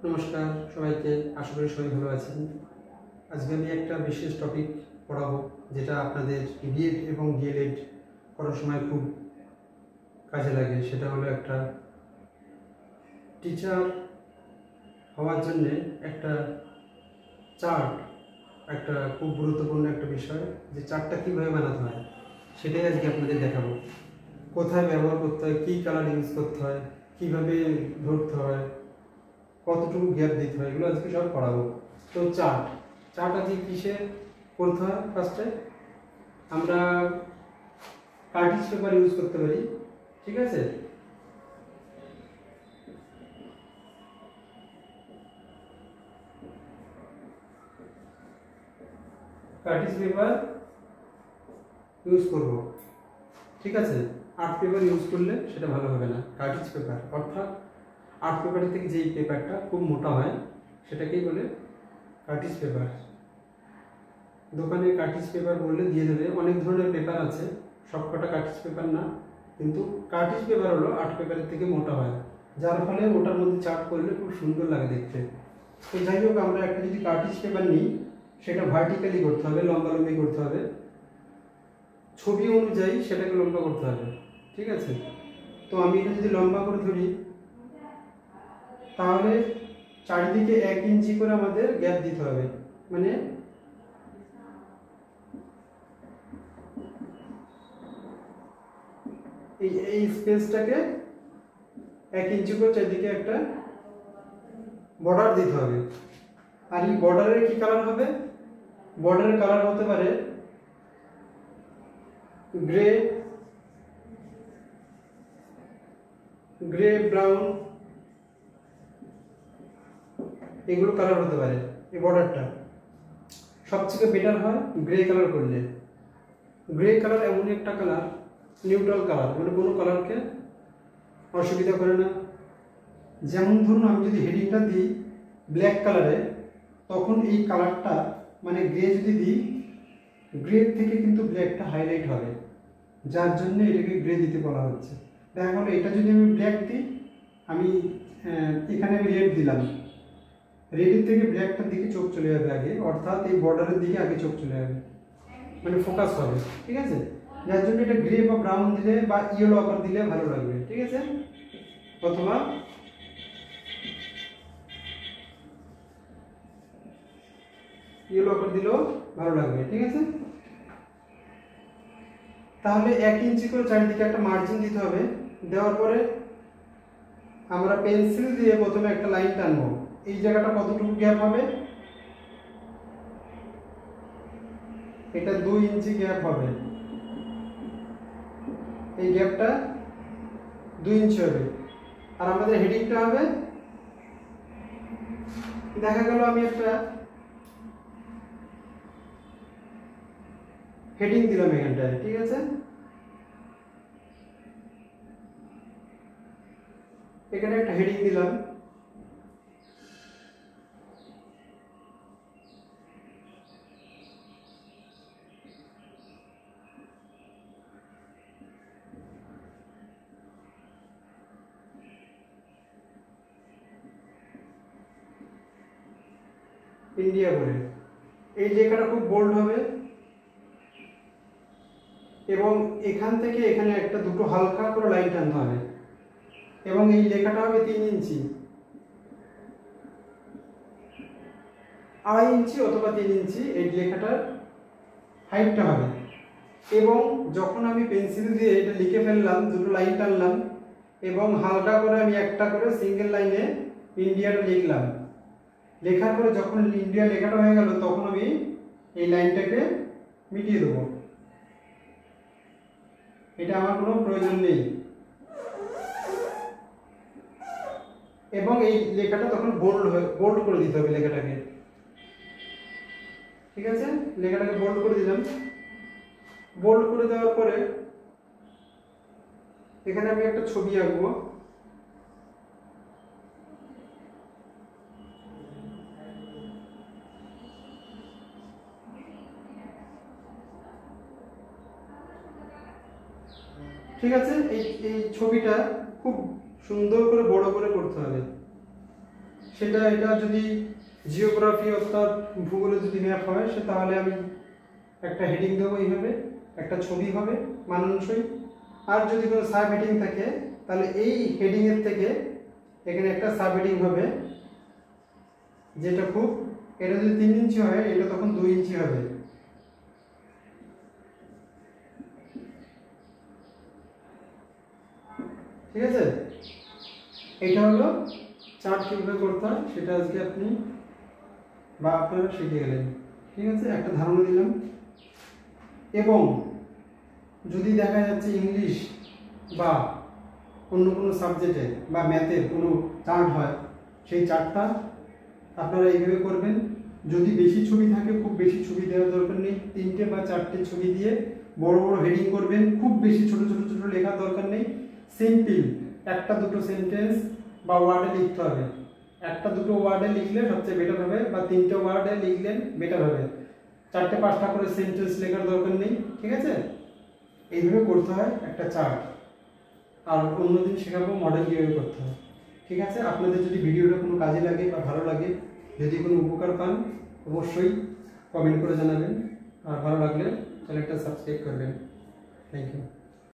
নমস্কার সবাইকে, আশা করি সবাই ভালো আছেন। আজকে আমি একটা বিশেষ টপিক পড়াবো, যেটা আপনাদের বিএড এবং ডিএলএড করার সময় খুব কাজে লাগে। সেটা হলো একটা টিচার হওয়ার জন্যে একটা চার্ট, একটা খুব গুরুত্বপূর্ণ একটা বিষয়। যে চার্টটা কীভাবে বানাতে হয় সেটাই আজকে আপনাদের দেখাবো। কোথায় ব্যবহার করতে হয়, কী কালার ইউজ করতে হয়, কীভাবে ধরতে হয়, কতটুকু গ্যাপ দিতে হয়, এগুলো আজকে সব পড়াবো। তো চার্ট আজকে কিসে করতে হয়? ফার্স্টে আমরা কার্টিজ পেপার ইউজ করতে পারি, ঠিক আছে? কার্টিজ পেপার ইউজ করব, ঠিক আছে? আর্ট পেপার ইউজ করলে সেটা ভালো হবে না। কার্টিজ পেপার অর্থাৎ আর্ট পেপারের থেকে যেই পেপারটা খুব মোটা হয় সেটাকেই বলে কার্টিজ পেপার। দোকানে কার্টিজ পেপার বললে দিয়ে দেবে। অনেক ধরনের পেপার আছে, সবকটা কার্টিজ পেপার না, কিন্তু কার্টিজ পেপার হলো আর্ট পেপারের থেকে মোটা হয়, যার ফলে ওটার মধ্যে চার্ট করলে খুব সুন্দর লাগে দেখতে। তো যাই হোক, আমরা একটা যদি কার্টিজ পেপার নিই, সেটা ভার্টিক্যালি করতে হবে, লম্বালম্বি করতে হবে, ছবি অনুযায়ী সেটাকে লম্বা করতে হবে, ঠিক আছে? তো আমি এটা যদি লম্বা করে ধরি, তাহলে চারিদিকে 1 ইঞ্চি করে আমাদের গ্যাপ দিতে হবে। মানে এই স্পেসটাকে 1 ইঞ্চি করে চারিদিকে একটা বর্ডার দিতে হবে। আর এই বর্ডারের কি কালার হবে? বর্ডারের কালার হতে পারে গ্রে, ব্রাউন, এগুলো কালার হতে পারে। এই বর্ডারটা সবথেকে বেটার হয় গ্রে কালার করলে। গ্রে কালার এমন একটা কালার, নিউট্রাল কালার, মানে কোনো কালারকে অসুবিধা করে না। যেমন ধরুন, আমি যদি হেডিংটা দিই ব্ল্যাক কালারে, তখন এই কালারটা মানে গ্রে যদি দিই, গ্রে থেকে কিন্তু ব্ল্যাকটা হাইলাইট হবে, যার জন্য এটাকে গ্রে দিতে বলা হচ্ছে। দেখা গেলো এটা যদি আমি ব্ল্যাক দিই, আমি এখানে আমি রেড দিলাম, রেডের থেকে ব্ল্যাকটার দিকে চোখ চলে যাবে আগে, অর্থাৎ এই বর্ডারের দিকে আগে চোখ চলে যাবে, মানে ফোকাস হবে, ঠিক আছে? যার জন্য এটা গ্রে বা ব্রাউন দিলে বা ইয়েলো আকার দিলে ভালো লাগবে, ঠিক আছে? অথবা ইয়েলো আকার দিলেও ভালো লাগবে, ঠিক আছে? তাহলে 1 ইঞ্চি করে চারিদিকে একটা মার্জিন দিতে হবে। দেওয়ার পরে আমরা পেন্সিল দিয়ে প্রথমে একটা লাইন টানবো। এই জায়গাটা কতটুকু গ্যাপ হবে? এটা 2 ইঞ্চি গ্যাপ হবে। এই গ্যাপটা 2 ইঞ্চি হবে। আর আমাদের হেডিংটা হবে, দেখা গেল আমি একটা হেডিং দিলাম এখানটায়, ঠিক আছে? এখানে একটা হেডিং দিলাম। ইন্ডিয়া বলে এই লেখাটা খুব বোল্ড হবে, এবং এখান থেকে এখানে একটা দুটো হালকা করে লাইন টানতে হবে, এবং এই লেখাটা হবে 3 ইঞ্চি, 2.5 ইঞ্চি অথবা 3 ইঞ্চি এই লেখাটার হাইটটা হবে। এবং যখন আমি পেন্সিল দিয়ে এটা লিখে ফেললাম, দুটো লাইন টানলাম, এবং হালকা করে আমি একটা করে সিঙ্গেল লাইনে ইন্ডিয়াটা লিখলাম। লেখার পরে যখন ইন্ডিয়া লেখাটা হয়ে গেল, তখন আমি এই লাইনটাকে মিটিয়ে দেবো। এটা আমার কোনো প্রয়োজন নেই, এবং এই লেখাটা তখন বোল্ড করে দিতে হবে লেখাটাকে, ঠিক আছে? লেখাটাকে বোল্ড করে দিলাম। বোল্ড করে দেওয়ার পরে এখানে আমি একটা ছবি আঁকবো। ঠিক আছে? এই ছবিটা খুব সুন্দর করে বড় করে করতে হবে। সেটা এটা যদি জিওগ্রাফি অর্থাৎ ভূগোলে যদি ম্যাপ হয় সে তাহলে আমি একটা হেডিং দেবো এইভাবে, একটা ছবি হবে মানানসই। আর যদি কোনো সাব হেডিং থাকে তাহলে এই হেডিংয়ের থেকে এখানে একটা সাব হেডিং হবে, যেটা খুব, এটা যদি 3 ইঞ্চি হয় এটা তখন 2 ইঞ্চি হবে। ঠিক আছে, এটা হলো চার্ট কিভাবে করতে হয় সেটা আজকে আপনি বা আপনারা শিখে গেলেন। ঠিক আছে, একটা ধারণা দিলাম। এবং যদি দেখা যাচ্ছে ইংলিশ বা অন্য কোনো সাবজেক্টে বা ম্যাথের কোনো চার্ট হয়, সেই চার্টটা আপনারা এইভাবে করবেন। যদি বেশি ছবি থাকে খুব বেশি ছবি দেওয়ার দরকার নেই, 3টে বা 4টে ছবি দিয়ে বড় বড় হেডিং করবেন, খুব বেশি ছোট ছোট ছোট লেখার দরকার নেই। সিম্পল একটা দুটো সেন্টেন্স বা ওয়ার্ডে লিখতে হবে, একটা দুটো ওয়ার্ডে লিখলে সবচেয়ে বেটার হবে, বা 3টে ওয়ার্ডে লিখলেন বেটার হবে। 4টে 5টা করে সেন্টেন্স লেখার দরকার নেই। ঠিক আছে, এইভাবে করতে হয় একটা চার্ট। আর অন্যদিন শেখাবো মডেল কীভাবে করতে হয়। ঠিক আছে, আপনাদের যদি ভিডিওটা কোনো কাজে লাগে বা ভালো লাগে, যদি কোনো উপকার পান অবশ্যই কমেন্ট করে জানাবেন, আর ভালো লাগলে চ্যানেলটা সাবস্ক্রাইব করবেন। Thank you.